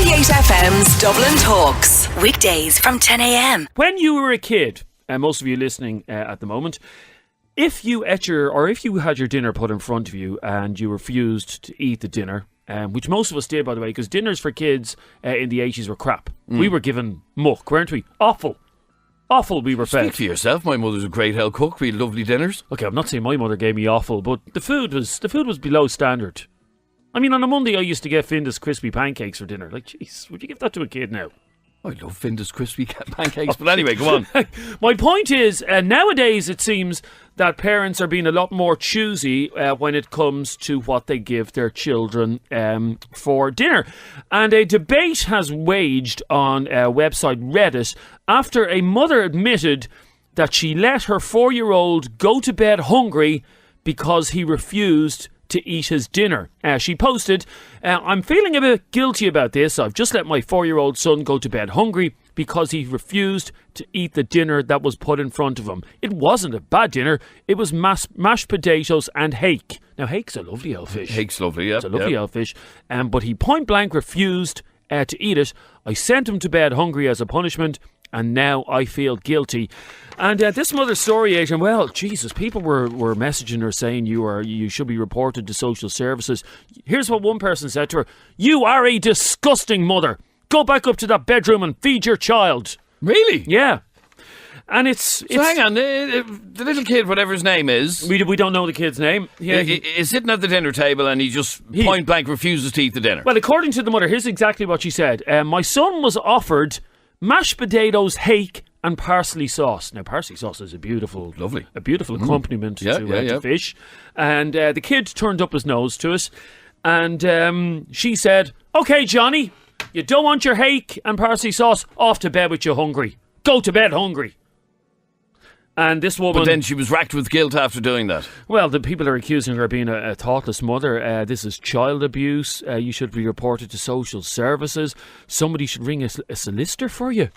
98FM's Dublin Talks. Weekdays from 10 a.m. When you were a kid, and most of you listening at the moment, if you had your dinner put in front of you and you refused to eat the dinner, which most of us did, by the way, because dinners for kids in the 80s were crap. We were given muck, weren't we? Awful we were fed. Speak for yourself. My mother's a great hell cook. We had lovely dinners. Okay, I'm not saying my mother gave me awful, but the food was below standard. I mean, on a Monday I used to get Findus crispy pancakes for dinner. Like, jeez, would you give that to a kid now? I love Findus crispy pancakes, but anyway, go on. My point is, nowadays it seems that parents are being a lot more choosy when it comes to what they give their children for dinner. And a debate has waged on website Reddit after a mother admitted that she let her 4-year-old go to bed hungry because he refused to eat his dinner. She posted, I'm feeling a bit guilty about this. I've just let my 4-year-old son go to bed hungry because he refused to eat the dinner that was put in front of him. It wasn't a bad dinner. It was mashed potatoes and hake. Now, hake's a lovely old fish. Hake's lovely, yeah. It's a lovely old fish. But he point blank refused to eat it. I sent him to bed hungry as a punishment, and now I feel guilty. And this mother's story, Adrian, well, Jesus, people were messaging her saying you should be reported to social services. Here's what one person said to her: "You are a disgusting mother. Go back up to that bedroom and feed your child." Really? Yeah. And so hang on, the little kid, whatever his name is... We don't know the kid's name. Yeah, is sitting at the dinner table and he point blank refuses to eat the dinner. Well, according to the mother, here's exactly what she said. My son was offered mashed potatoes, hake and parsley sauce. Now, parsley sauce is a beautiful accompaniment to fish. And the kid turned up his nose to it. And she said, "Okay, Johnny, you don't want your hake and parsley sauce? Off to bed with you hungry. Go to bed hungry." And this woman... But then she was racked with guilt after doing that. Well, the people are accusing her of being a thoughtless mother. This is child abuse. You should be reported to social services. Somebody should ring a solicitor for you.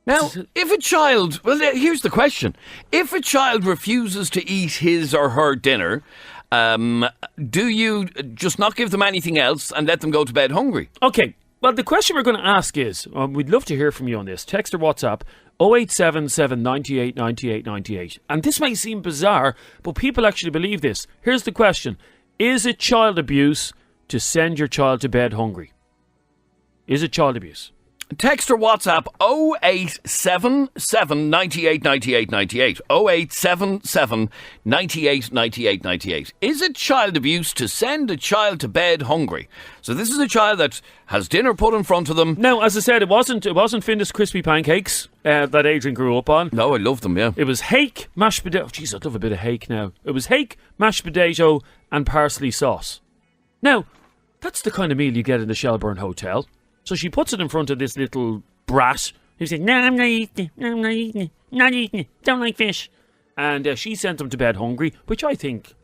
Now, if a child... Well, here's the question. If a child refuses to eat his or her dinner, do you just not give them anything else and let them go to bed hungry? Okay. Well, the question we're going to ask is, we'd love to hear from you on this. Text or WhatsApp 0877 98 98 98. And this may seem bizarre, but people actually believe this. Here's the question. Is it child abuse to send your child to bed hungry? Is it child abuse? Text or WhatsApp 0877 98 98 98. 0877 98 98 98. Is it child abuse to send a child to bed hungry? So this is a child that has dinner put in front of them. No, as I said, it wasn't Findus crispy pancakes that Adrian grew up on. No, I love them, yeah. It was hake, mashed potato. Oh, jeez, I'd love a bit of hake now. It was hake, mashed potato and parsley sauce. Now, that's the kind of meal you get in the Shelburne Hotel. So she puts it in front of this little brat. He says, "No, I'm not eating it. No, I'm not eating it. Not eating it. Don't like fish." And she sent him to bed hungry, which I think...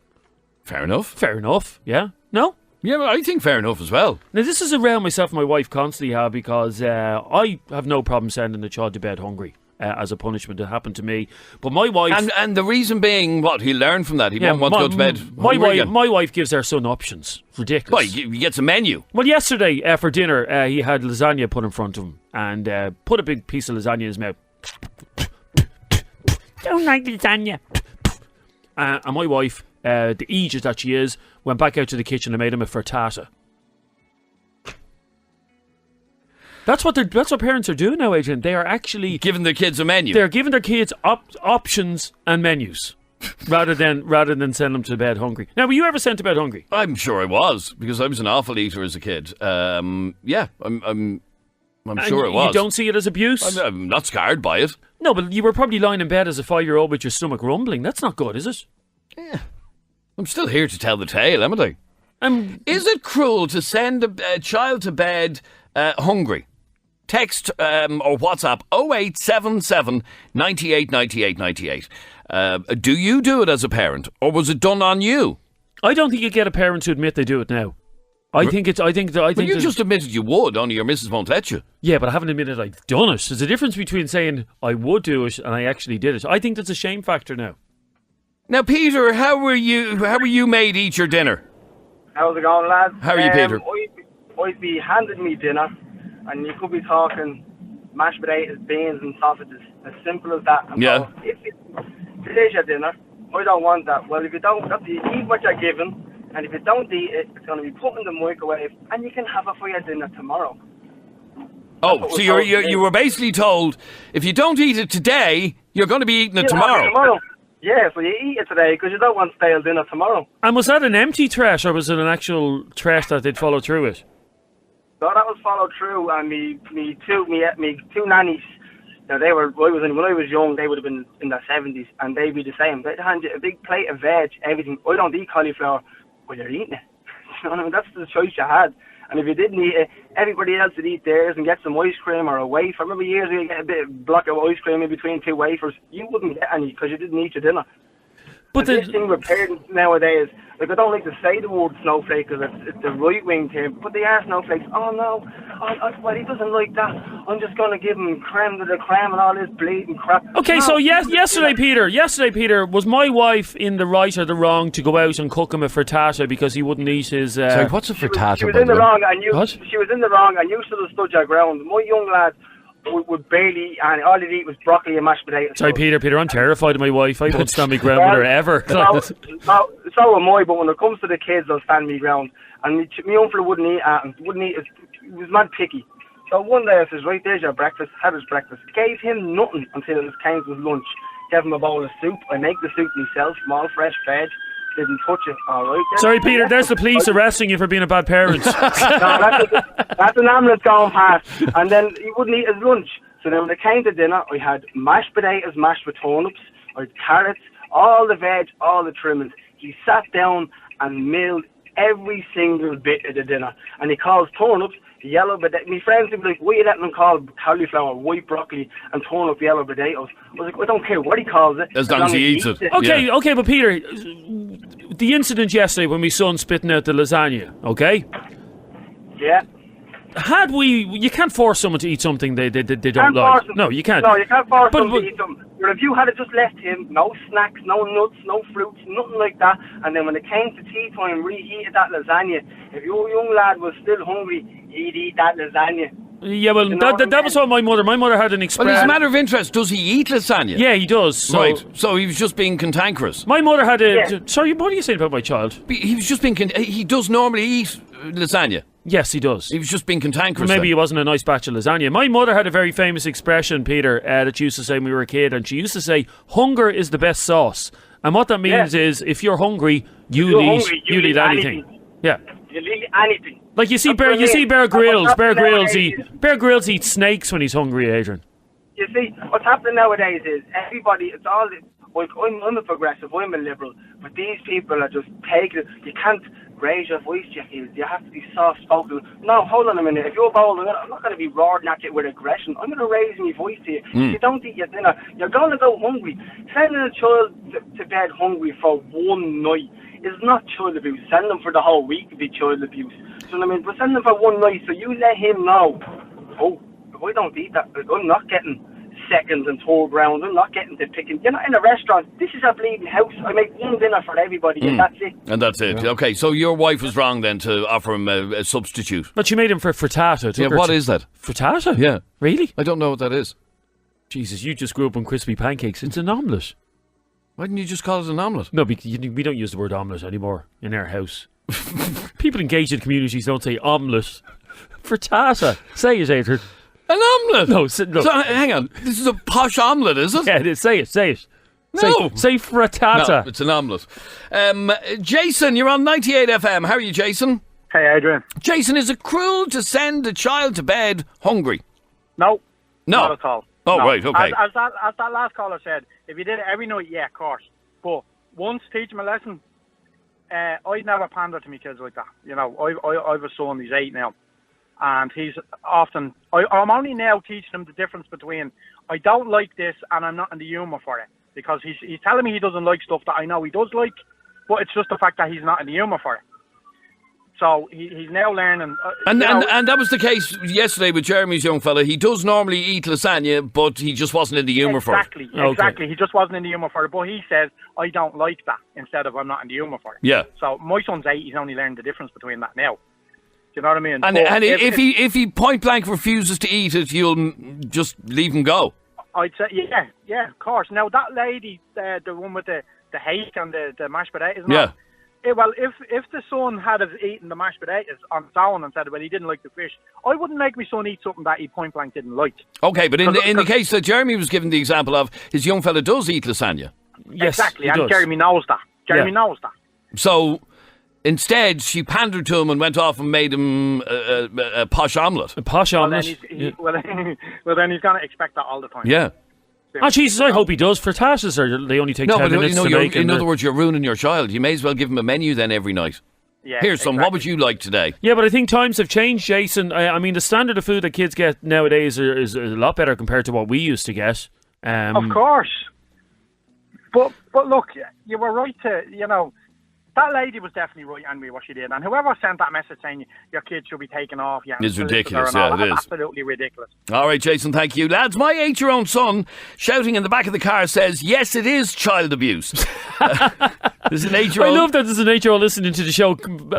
Fair enough. Fair enough, yeah? No? Yeah, well, I think fair enough as well. Now, this is a row myself and my wife constantly have because I have no problem sending the child to bed hungry. As a punishment. It happened to me. But my wife... And the reason being, what? He learned from that. He won't want to go to bed. My wife gives our son options. Ridiculous. Well, he gets a menu. Well, yesterday for dinner, he had lasagna put in front of him and put a big piece of lasagna in his mouth. Don't like lasagna. And my wife, the aegis that she is, went back out to the kitchen and made him a frittata. That's what parents are doing now, Adrian. They are actually giving their kids a menu. They're giving their kids options and menus rather than send them to bed hungry. Now, were you ever sent to bed hungry? I'm sure I was, because I was an awful eater as a kid. Yeah, I'm sure it was. You don't see it as abuse? I'm not scarred by it. No, but you were probably lying in bed as a 5-year-old with your stomach rumbling. That's not good, is it? Yeah. I'm still here to tell the tale, haven't I? Is it cruel to send a child to bed hungry? Text or WhatsApp 0877 98 98 98. Do you do it as a parent, or was it done on you? I don't think you get a parent to admit they do it now. I think you just admitted you would, only your missus won't let you. Yeah, but I haven't admitted I've done it. There's a difference between saying I would do it and I actually did it. I think that's a shame factor now. Now, Peter, how were you made eat your dinner? How's it going, lads? How are you, Peter? I'd be handing me dinner, and you could be talking mashed potatoes, beans, and sausages. As simple as that. And Yeah. so if today's your dinner, I don't want that. Well, if you don't, you eat what you're given, and if you don't eat it, it's going to be put in the microwave, and you can have it for your dinner tomorrow. Oh, so you were basically told, if you don't eat it today, you're going to be eating it tomorrow. Yeah, so you eat it today because you don't want stale dinner tomorrow. And was that an empty trash, or was it an actual trash that they'd follow through with? So that was followed through, and me two nannies. Now when I was young, they would have been in their 70s, and they'd be the same. They'd hand you a big plate of veg, everything. I don't eat cauliflower, but you're eating it. You know what I mean? That's the choice you had. And if you didn't eat it, everybody else would eat theirs and get some ice cream or a wafer. I remember years ago, you get a bit of block of ice cream in between two wafers. You wouldn't get any because you didn't eat your dinner. But this thing with parents nowadays, like, I don't like to say the word snowflake because it's the right-wing term, but they are snowflakes. Oh no, well, he doesn't like that. I'm just going to give him creme de la creme and all this bleeding crap. Okay, no, so yesterday, Peter, was my wife in the right or the wrong to go out and cook him a frittata because he wouldn't eat his... Sorry, what's a frittata? She was in the wrong, and She was in the wrong, and you should have stood your ground. My young lad would barely eat, and all he'd eat was broccoli and mashed potatoes. Sorry, Peter, I'm terrified of my wife. I won't stand my ground with her ever. So am I, but when it comes to the kids, I'll stand my ground. And my uncle wouldn't eat it. He was mad picky. So one day I says, right, there's your breakfast. Had his breakfast. Gave him nothing until it came to lunch. Gave him a bowl of soup. I make the soup myself, small fresh veg. Didn't touch it, all right. Sorry, Peter, there's the police arresting you for being a bad parent. No, that's an ambulance going past. And then he wouldn't eat his lunch. So then when it came to dinner, I had mashed potatoes mashed with turnips, I had carrots, all the veg, all the trimmings. He sat down and milled every single bit of the dinner. And he calls turnips yellow potatoes. My friends would be like, why are you letting him call cauliflower white broccoli and turnip yellow potatoes? I was like, I don't care what he calls it. As long as he eats it. Okay, but Peter, the incident yesterday when my son spitting out the lasagna, okay? Yeah. You can't force someone to eat something they don't like. No, you can't. No, you can't force someone to eat something. But if you had just left him, no snacks, no nuts, no fruits, nothing like that, and then when it came to tea time, reheated that lasagna, if your young lad was still hungry, he'd eat that lasagna. Yeah, well, that was what my mother had an expression. Well, it's a matter of interest. Does he eat lasagna? Yeah, he does. So right. So he was just being cantankerous. My mother had a... Yeah. Sorry, what are you saying about my child? He was just being... He does normally eat lasagna. Yes, he does. He was just being cantankerous. Maybe it wasn't a nice batch of lasagna. My mother had a very famous expression, Peter, that she used to say when we were a kid, and she used to say, hunger is the best sauce. And what that means is, if you're hungry, you'll eat anything. Yeah. You'll eat anything. Like you see Bear Grylls. Bear Grylls eats snakes when he's hungry, Adrian. You see, what's happening nowadays is everybody, it's all... Like, I'm a progressive, I'm a liberal, but these people are just taking it. You can't raise your voice to your kids. You have to be soft-spoken. No, hold on a minute. If you're bold, I'm not going to be roaring at you with aggression. I'm going to raise my voice to you. If you don't eat your dinner, you're going to go hungry. Sending a child to bed hungry for one night is not child abuse. Send them for the whole week to be child abuse. You know what I mean? But send them for one night, so you let him know, oh, if I don't eat that, I'm not getting seconds and third rounds. I'm not getting to picking. You're not in a restaurant. This is a bleeding house. I make one dinner for everybody, and that's it. And that's it. Yeah. Okay, so your wife was wrong then to offer him a substitute. But she made him for frittata. Yeah, what is that? Frittata? Yeah. Really? I don't know what that is. Jesus, you just grew up on crispy pancakes. It's an omelette. Why didn't you just call it an omelette? No, we don't use the word omelette anymore in our house. People engaged in communities don't say omelette. Frittata. Say it, Adrian. An omelette? No, So, hang on. This is a posh omelette, is it? Yeah, it is. Say it. No. Say frittata. No, it's an omelette. Jason, you're on 98 FM. How are you, Jason? Hey, Adrian. Jason, is it cruel to send a child to bed hungry? No. Not at all. Oh, no. right, okay. As that last caller said, if you did it every night, yeah, of course. But once teach them a lesson, I'd never pander to my kids like that. You know, I've a son, he's 8 now. And he's often... I'm only now teaching him the difference between I don't like this and I'm not in the humour for it. Because he's telling me he doesn't like stuff that I know he does like, but it's just the fact that he's not in the humour for it. So he's now learning... And that was the case yesterday with Jeremy's young fella. He does normally eat lasagna, but he just wasn't in the humour for it. Exactly. Okay. He just wasn't in the humour for it. But he says, I don't like that, instead of I'm not in the humour for it. Yeah. So my son's 8, he's only learned the difference between that now. you know what I mean? And, But if he point blank refuses to eat it, you'll just leave him go. I'd say, yeah, of course. Now, that lady, the one with the hake and the mashed potatoes, Yeah. Well, if the son had eaten the mashed potatoes on its own and said, well, he didn't like the fish, I wouldn't make my son eat something that he point blank didn't like. Okay, but in the case that Jeremy was given the example of, his young fella does eat lasagna. Yes, Exactly, he and does. Jeremy knows that. Jeremy knows that. So instead, she pandered to him and went off and made him a posh omelette. A posh Well, then omelette. then he's going to expect that all the time. Yeah. Oh, Jesus, I hope he does. Frittatas, or they only take 10 minutes to make. In other words, you're ruining your child. You may as well give him a menu then every night. Yeah, Here, son, what would you like today? Yeah, but I think times have changed, Jason. I mean, the standard of food that kids get nowadays is a lot better compared to what we used to get. Of course. But look, you were right to, that lady was definitely right angry what she did. And whoever sent that message saying your kid should be taken off, It's ridiculous, it is. Absolutely ridiculous. All right, Jason, thank you. Lads, my 8-year-old son shouting in the back of the car says, yes, it is child abuse. There's an 8-year-old. I love that there's an 8-year-old listening to the show,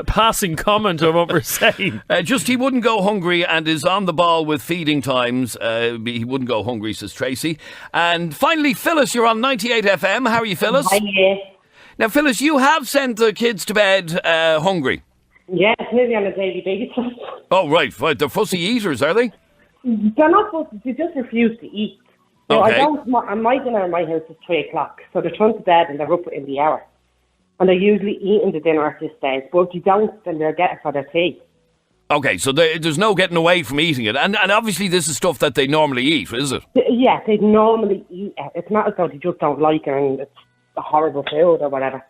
passing comment on what we're saying. Just he wouldn't go hungry and is on the ball with feeding times. He wouldn't go hungry, says Tracy. And finally, Phyllis, you're on 98FM. How are you, Phyllis? Hi, yeah. Now, Phyllis, you have sent the kids to bed hungry. Yeah, nearly on a daily basis. Oh, right. They're fussy eaters, are they? They're not supposed to, they just refuse to eat. Now, Okay. my dinner in my house is 3 o'clock, so they're thrown to bed and they're up in the hour. And they're usually eating the dinner at this stage, but if you don't, then they'll get it for their tea. Okay, so there's no getting away from eating it. And obviously this is stuff that they normally eat, is it? Yeah, they normally eat it. It's not as though they just don't like it and it's a horrible food or whatever.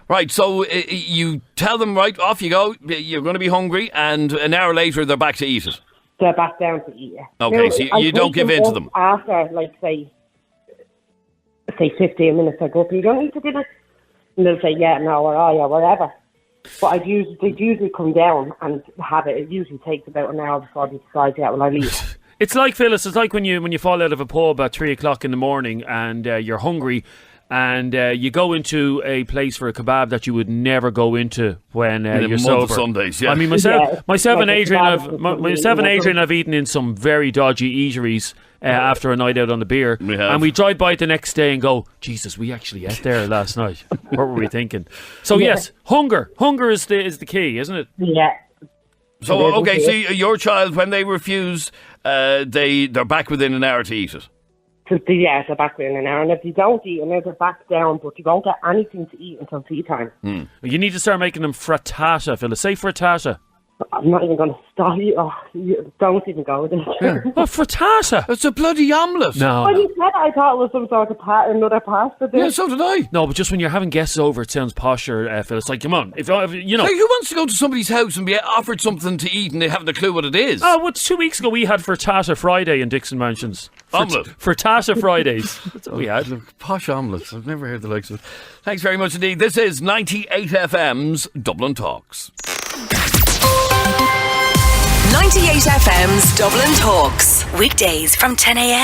Right, so you tell them, right, off you go, you're going to be hungry, and an hour later they're back to eat it. They're back down to eat it. Okay, Now, so I you don't take give in to up them. After, like, say 15 minutes, I go, you don't eat the dinner? And they'll say, yeah, no, or whatever. But they'd usually come down and have it. It usually takes about an hour before they decide, yeah, well, I'll eat. It's like, Phyllis, it's like when you fall out of a pub at 3 o'clock in the morning and you're hungry and you go into a place for a kebab that you would never go into when you're sober. Of Sundays, yeah. I mean, myself and like Adrian have eaten in some very dodgy eateries after a night out on the beer. We have. And we drive by it the next day and go, Jesus, we actually ate there last night. What were we thinking? So yes, hunger. Hunger is the key, isn't it? Yeah. So, okay, so your child, when they refuse, they're back within an hour to eat it. Yeah, they're back within an hour. And if you don't eat, and they're back down, but you won't get anything to eat until tea time. You need to start making them frittata, Phyllis. Say frittata. I'm not even going to stop you. Oh, you don't even go there. Yeah. What, frittata? It's a bloody omelette. No. When you said it, I thought it was some sort of another pasta dish. Yeah, so did I. No, but just when you're having guests over, it sounds posher, Phyllis. Like, come on. If you know. Like, who wants to go to somebody's house and be offered something to eat and they haven't a clue what it is? Oh, well, 2 weeks ago we had frittata Friday in Dixon Mansions. Omelette. Frittata Fridays. That's what we had. Look, posh omelettes. I've never heard the likes of it. Thanks very much indeed. This is 98FM's Dublin Talks. 98FM's Dublin Talks. Weekdays from 10 a.m.